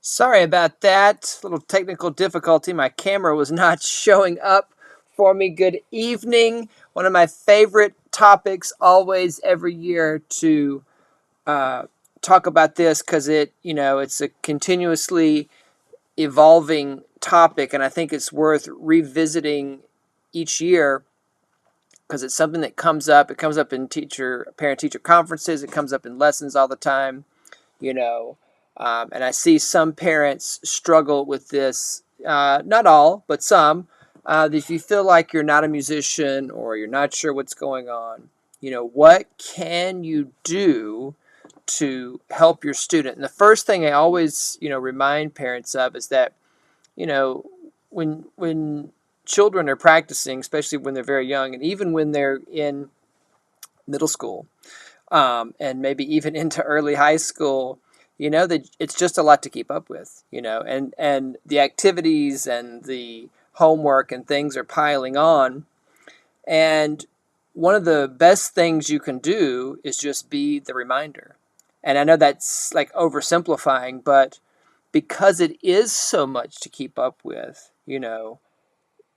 Sorry about that. Little technical difficulty. My camera was not showing up for me. Good evening. One of my favorite topics, always every year, to uh, talk about this because it's a continuously evolving topic, and I think it's worth revisiting each year because it's something that comes up. It comes up in parent-teacher conferences. It comes up in lessons all the time. you know. And I see some parents struggle with this, not all, but some. If you feel like you're not a musician or you're not sure what's going on, what can you do to help your student? And the first thing I always, remind parents of is that, you know, when children are practicing, especially when they're very young, and even when they're in middle school, and maybe even into early high school, that it's just a lot to keep up with, and the activities and the homework and things are piling on. And one of the best things you can do is just be the reminder. And I know that's like oversimplifying, but because it is so much to keep up with,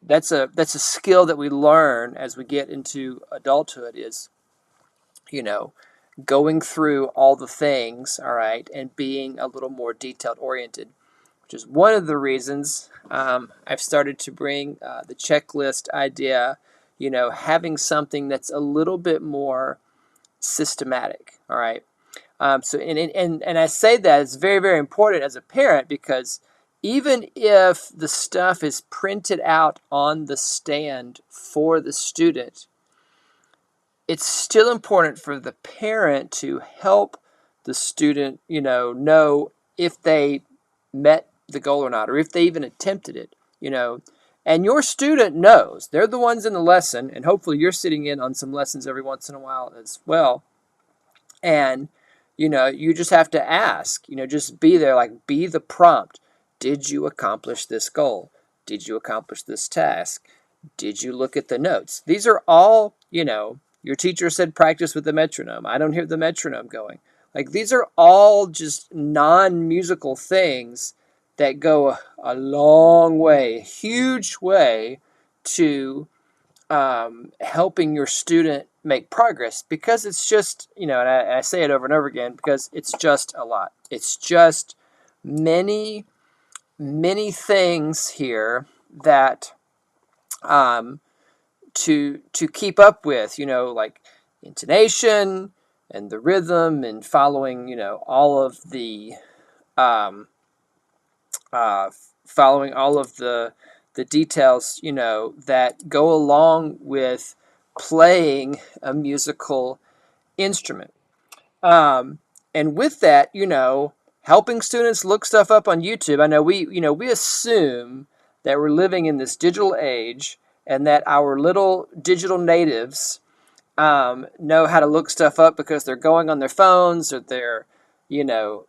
that's a skill that we learn as we get into adulthood is, you know, going through all the things, all right, and being a little more detailed oriented, which is one of the reasons I've started to bring the checklist idea, having something that's a little bit more systematic, all right. And I say that it's very, very important as a parent because even if the stuff is printed out on the stand for the student, it's still important for the parent to help the student, know if they met the goal or not, or if they even attempted it. And your student knows. They're the ones in the lesson, and hopefully you're sitting in on some lessons every once in a while as well. And, you just have to ask, just be there, like be the prompt. Did you accomplish this goal? Did you accomplish this task? Did you look at the notes? These are all, your teacher said practice with the metronome. I don't hear the metronome going. Like these are all just non-musical things that go a long way, a huge way to helping your student make progress because it's just, and I say it over and over again because it's just a lot. It's just many, many things here that to keep up with, like intonation and the rhythm and following, all of the um, uh, following all of the details, that go along with playing a musical instrument. And with that, helping students look stuff up on YouTube. I know we assume that we're living in this digital age and that our little digital natives know how to look stuff up because they're going on their phones or they're,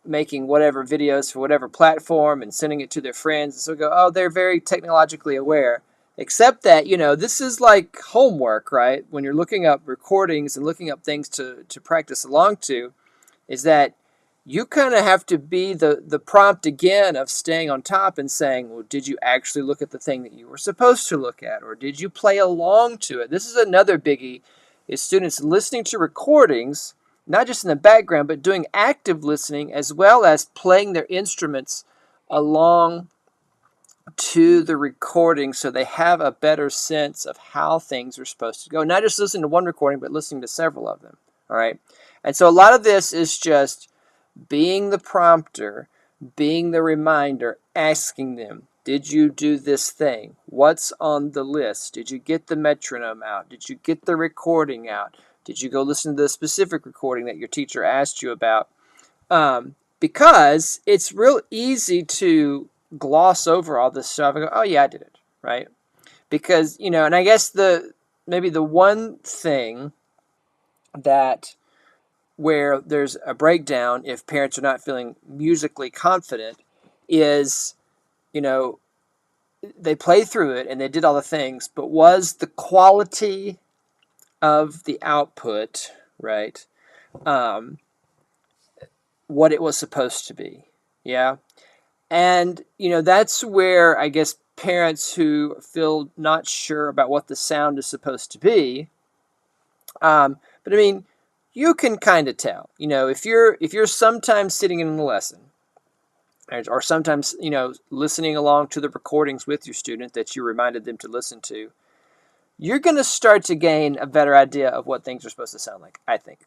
making whatever videos for whatever platform and sending it to their friends. And so we go, oh, they're very technologically aware. Except that, this is like homework, right? When you're looking up recordings and looking up things to practice along to, is that you kind of have to be the prompt again of staying on top and saying, well, did you actually look at the thing that you were supposed to look at? Or did you play along to it? This is another biggie, is students listening to recordings, not just in the background, but doing active listening as well as playing their instruments along to the recording so they have a better sense of how things are supposed to go. Not just listening to one recording, but listening to several of them. All right. And so a lot of this is just being the prompter, being the reminder, asking them, did you do this thing? What's on the list? Did you get the metronome out? Did you get the recording out? Did you go listen to the specific recording that your teacher asked you about? Because it's real easy to gloss over all this stuff and go, oh yeah, I did it, right? Because, and I guess maybe the one thing that where there's a breakdown if parents are not feeling musically confident is, they play through it and they did all the things, but was the quality of the output, right, what it was supposed to be? Yeah. And, that's where I guess parents who feel not sure about what the sound is supposed to be, but I mean, you can kind of tell, if you're sometimes sitting in the lesson, or sometimes, listening along to the recordings with your student that you reminded them to listen to, you're going to start to gain a better idea of what things are supposed to sound like, I think.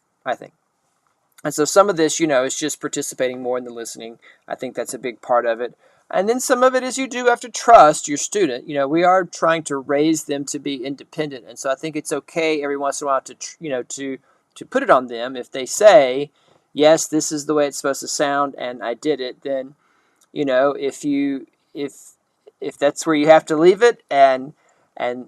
And so some of this, is just participating more in the listening. I think that's a big part of it. And then some of it is you do have to trust your student. We are trying to raise them to be independent. And so I think it's okay every once in a while to put it on them. If they say, yes, this is the way it's supposed to sound, and I did it, then, if that's where you have to leave it, and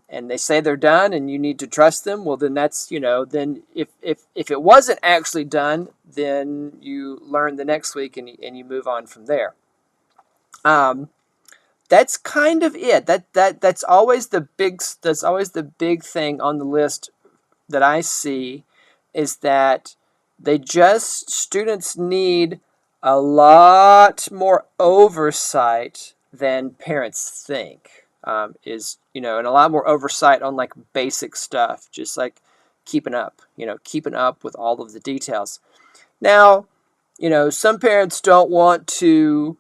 they say they're done and you need to trust them, well, then that's, then if it wasn't actually done, then you learn the next week and you move on from there. That's kind of it. That's always the big thing on the list that I see, is that students need a lot more oversight than parents think. And a lot more oversight on like basic stuff, just like keeping up with all of the details. Now, some parents don't want to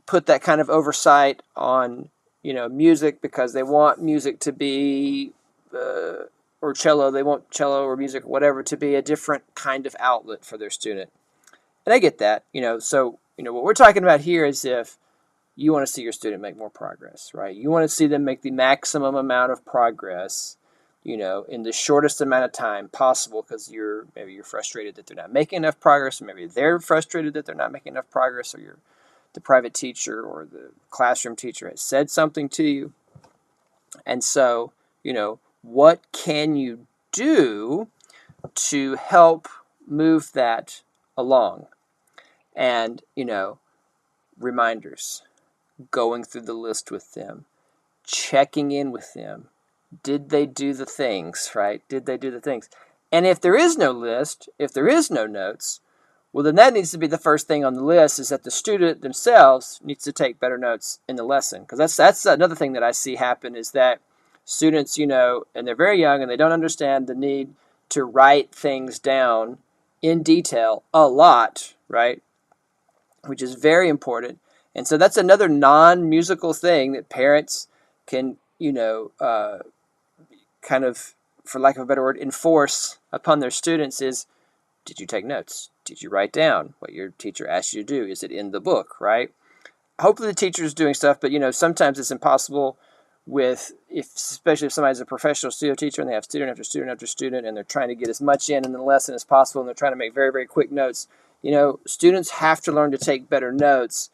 put that kind of oversight on, music, because they want music to be, or cello, they want cello or music, whatever, to be a different kind of outlet for their student. And I get that, so, what we're talking about here is if you want to see your student make more progress, right? You want to see them make the maximum amount of progress, in the shortest amount of time possible, because maybe you're frustrated that they're not making enough progress, or maybe they're frustrated that they're not making enough progress, or the private teacher or the classroom teacher has said something to you. And so, what can you do to help move that along? And, reminders, going through the list with them, checking in with them. Did they do the things, right? Did they do the things? And if there is no list, if there is no notes, well, then that needs to be the first thing on the list, is that the student themselves needs to take better notes in the lesson. Because that's another thing that I see happen, is that students, and they're very young and they don't understand the need to write things down in detail a lot, right? Which is very important. And so that's another non-musical thing that parents can, kind of, for lack of a better word, enforce upon their students is, did you take notes? Did you write down what your teacher asked you to do? Is it in the book, right? Hopefully the teacher is doing stuff, but, sometimes it's impossible especially if somebody's a professional studio teacher and they have student after student after student, and they're trying to get as much in the lesson as possible, and they're trying to make very, very quick notes. Students have to learn to take better notes,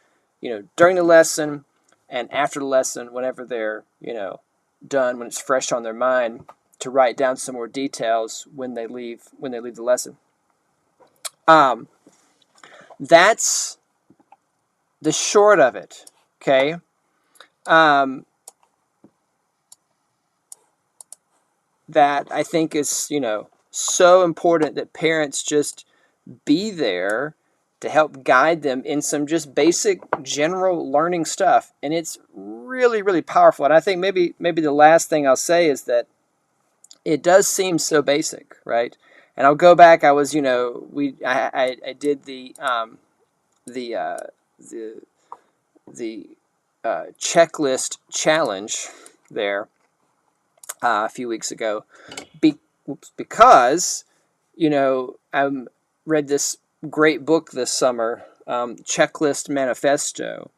during the lesson and after the lesson, whenever they're, done, when it's fresh on their mind, to write down some more details when they leave the lesson. That's the short of it, okay? That I think is, so important, that parents just be there to help guide them in some just basic general learning stuff. And it's really, really powerful. And I think maybe the last thing I'll say is that it does seem so basic, right? And I'll go back. I was, I did the checklist challenge there a few weeks ago, because I read this great book this summer, Checklist Manifesto,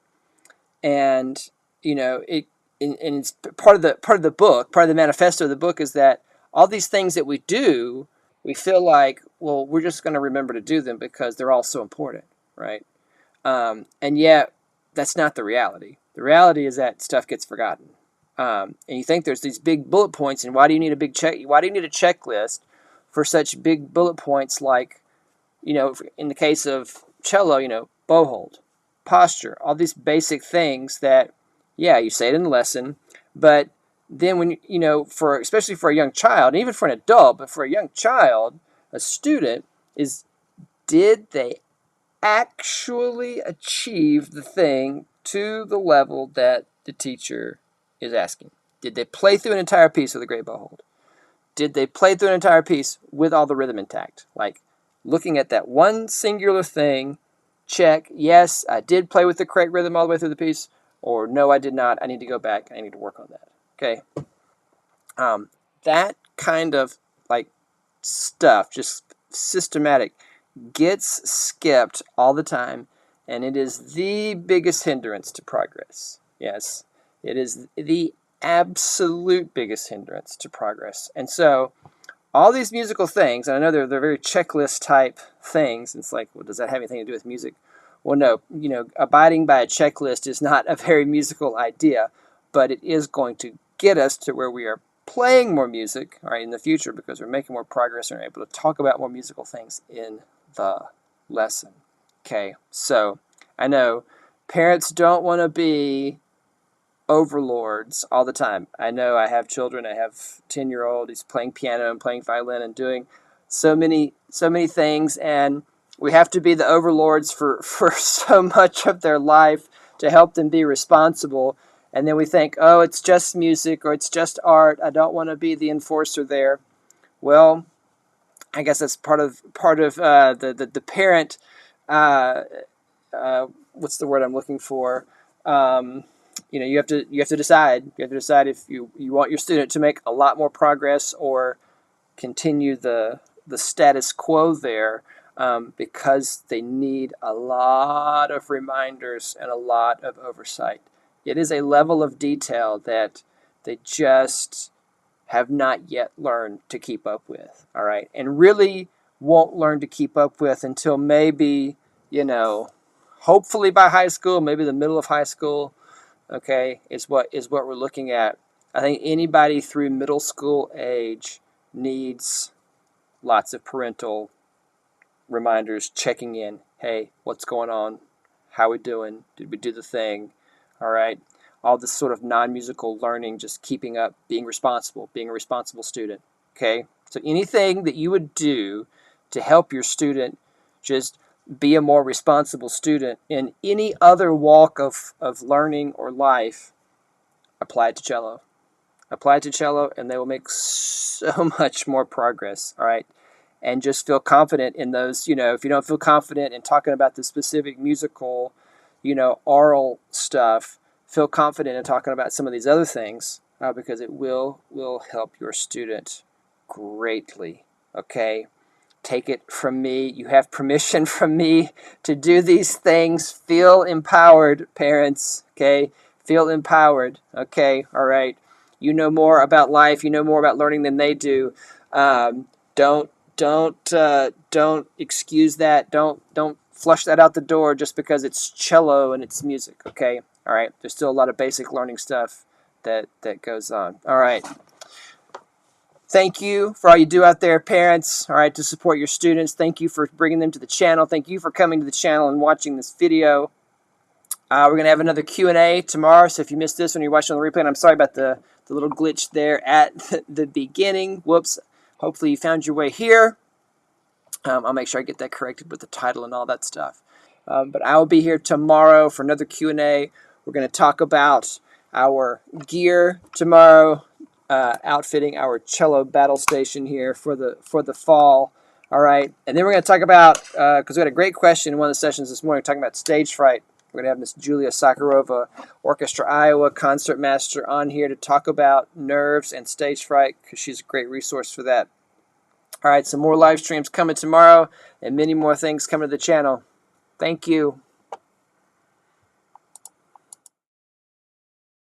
and it's part of the book, part of the manifesto of the book, is that all these things that we do, we feel like, well, we're just going to remember to do them because they're all so important, right? And yet, that's not the reality. The reality is that stuff gets forgotten. And you think there's these big bullet points, and why do you need a checklist for such big bullet points, like, in the case of cello, bow hold, posture, all these basic things that, yeah, you say it in the lesson, but then when, especially for a young child, and even for an adult, but for a young child, a student, is, did they actually achieve the thing to the level that the teacher is asking? Did they play through an entire piece with a great bow hold? Did they play through an entire piece with all the rhythm intact? Like looking at that one singular thing, check, yes, I did play with the correct rhythm all the way through the piece, or no, I did not. I need to go back. I need to work on that. Okay. That kind of like stuff, just systematic, gets skipped all the time, and it is the biggest hindrance to progress. Yes, it is the absolute biggest hindrance to progress. And so all these musical things, and I know they're very checklist type things. It's like, well, does that have anything to do with music? Well, no, abiding by a checklist is not a very musical idea, but it is going to get us to where we are playing more music, all right, in the future, because we're making more progress and are able to talk about more musical things in the lesson. Okay, so I know parents don't want to be overlords all the time. I know I have children. I have a 10-year-old. He's playing piano and playing violin and doing so many things, and we have to be the overlords for so much of their life to help them be responsible. And then we think, oh, it's just music or it's just art. I don't want to be the enforcer there. Well, I guess that's part of the parent. What's the word I'm looking for? You have to decide. You have to decide if you want your student to make a lot more progress or continue the status quo there, because they need a lot of reminders and a lot of oversight. It is a level of detail that they just have not yet learned to keep up with, all right? And really won't learn to keep up with until maybe, hopefully by high school, maybe the middle of high school, okay, is what we're looking at. I think anybody through middle school age needs lots of parental reminders, checking in. Hey, what's going on? How we doing? Did we do the thing? All right. All this sort of non-musical learning, just keeping up, being responsible, being a responsible student. Okay. So anything that you would do to help your student just be a more responsible student in any other walk of learning or life, apply it to cello. Apply it to cello, and they will make so much more progress. All right. And just feel confident in those, if you don't feel confident in talking about the specific musical, oral stuff, feel confident in talking about some of these other things, because it will help your student greatly. Okay? Take it from me. You have permission from me to do these things. Feel empowered, parents. Okay? Feel empowered. Okay? All right. You know more about life. You know more about learning than they do. Don't excuse that. Don't flush that out the door just because it's cello and it's music. Okay. All right. There's still a lot of basic learning stuff that goes on. All right. Thank you for all you do out there, parents. All right, to support your students. Thank you for bringing them to the channel. Thank you for coming to the channel and watching this video. We're going to have another Q&A tomorrow, so if you missed this when you're watching on the replay, and I'm sorry about the little glitch there at the beginning. Whoops. Hopefully you found your way here. I'll make sure I get that corrected with the title and all that stuff. But I will be here tomorrow for another Q&A. We're going to talk about our gear tomorrow, outfitting our cello battle station here for the fall. All right, and then we're going to talk about, because we had a great question in one of the sessions this morning, talking about stage fright. We're going to have Miss Julia Sakharova, Orchestra Iowa concertmaster, on here to talk about nerves and stage fright, because she's a great resource for that. All right, some more live streams coming tomorrow, and many more things coming to the channel. Thank you.